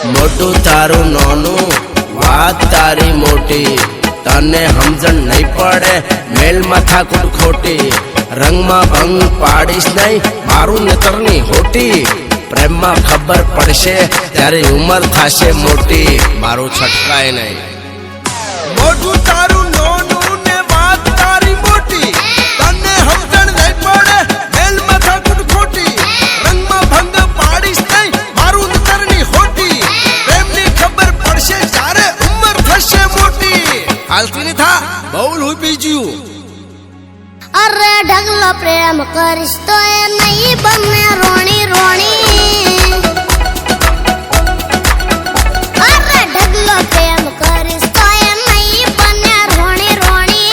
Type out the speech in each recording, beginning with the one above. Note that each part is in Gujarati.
મોટું તારું નાનું વાત તારી મોટી તને સમજણ નહીં પડે મેલ માથાકૂટ ખોટી રંગમાં ભંગ પાડીશ નહીં મારું નેતરની હોટી પ્રેમમાં ખબર પડશે ત્યારે ઉંમર થશે મોટી મારું છટકાય નહીં મોટું તારું નાનું ને વાત તારી મોટી તને સમજણ નહીં પડે મેલ માથાકૂટ ખોટી રંગમાં ભંગ પાડીશ નહીં મારું નેતરની હોટી પ્રેમની ખબર પડશે ત્યારે ઉંમર થશે મોટી હાલતી નહીં થા બહુ લોહી પી ગયું અરે ઢગલો પ્રેમ કરીશ તો એ નહીં બને રોણી રોણી અરે ઢગલો પ્રેમ કરીશ તો એ નહીં બને રોણી રોણી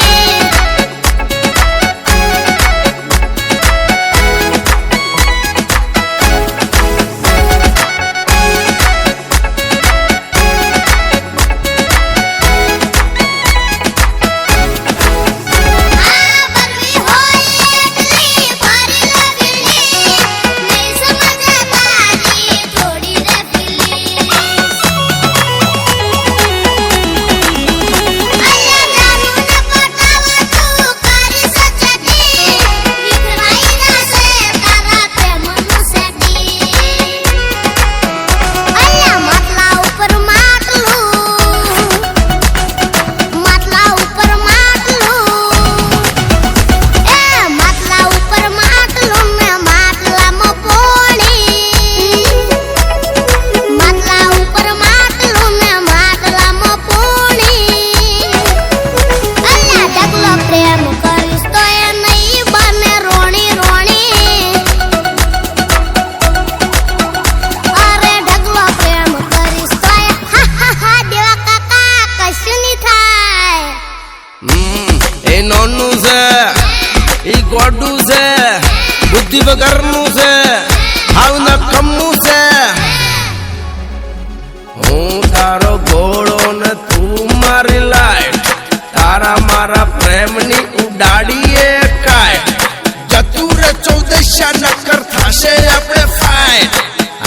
बुद्धि वगरनु से हाव न कम्मु से हूँ तारो घोड़ो न तू मारी लाइट तारा मारा प्रेमनी उडाड़ीए काट જતુરે 14 નકર થાશે આપણે ફાઇટ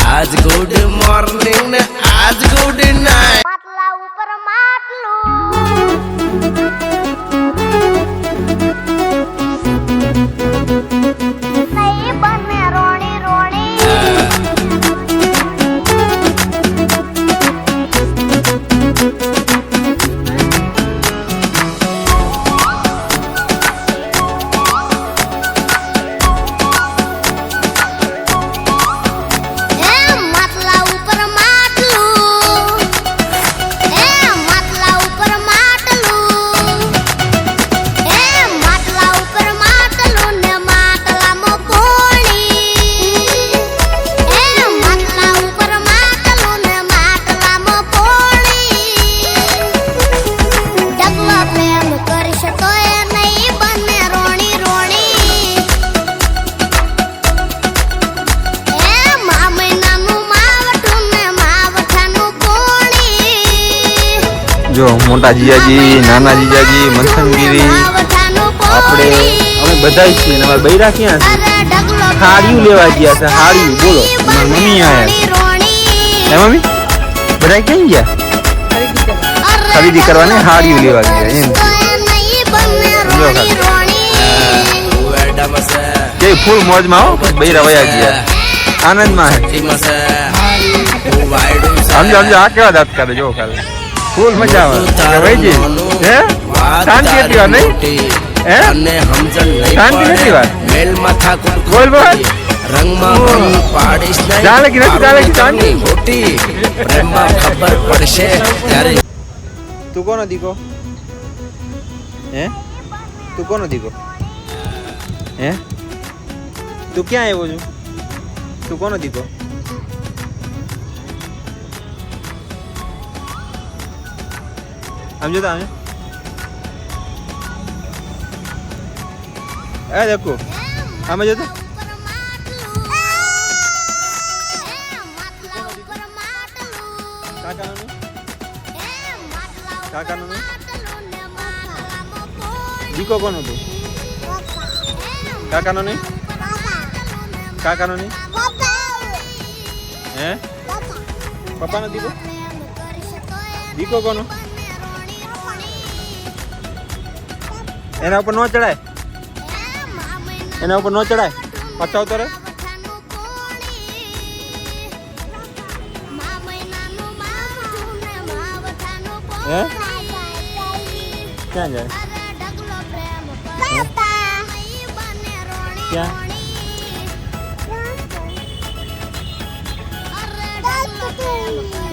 आज गुड मॉर्निंग ने आज गुड नाइट માટલા ઉપર માટલું નહીં બને રોણી રોણી जो मोटा जीजाजी नाना जीजाजी मंथनगिरी આપણે અમે બધા છીએ ને અમારા બૈરા ક્યાં છે હાડિયું લેવા ગયા છે હાડિયું બોલો મારી મમ્મી આયા છે હે મમ્મી બધા ક્યાં ગયા? ખરીદી કરવાની હાડીઓ લેવા ગયા એમ. જો ખાલી. વેડામાં છે જે ફૂલ મોજમાં હો બૈરા વયા ગયા આનંદમાં હે. ટીમાં છે હું વાયડું છે સમજો સમજો આ કેવા દાંત કાઢે જો ખાલી ફૂલ મજા આવે વહી ગઈ હે શાંતિ હતી વાર નહીં હે તને સમજણ નહીં શાંતિ નથી વાર મેલ માથા કુટ બોલ બોલ રંગમાં ભંગ પાડીશ નહીં ચાલે કે નથી ચાલે કે શાંતિ ખોટી પ્રેમમાં ખબર પડશે ત્યારે તું કોનો દીકો હે તું કોનો દીકો હે તું ક્યાં આવ્યો છું તું કોનો દીકો સમજો તો સમજો એ દેખો સમજો તો કાકાનો નહીં કાકાનો નહીં દીકો કોનો તું કાકાનો નહીં કાકાનો નહીં હે પપ્પાનો દીકો દીકો કોનો એના ઉપર ન ચડાય એના ઉપર ન ચડાય પચાવતો રે હે ક્યાં જાય ક્યાં Bye.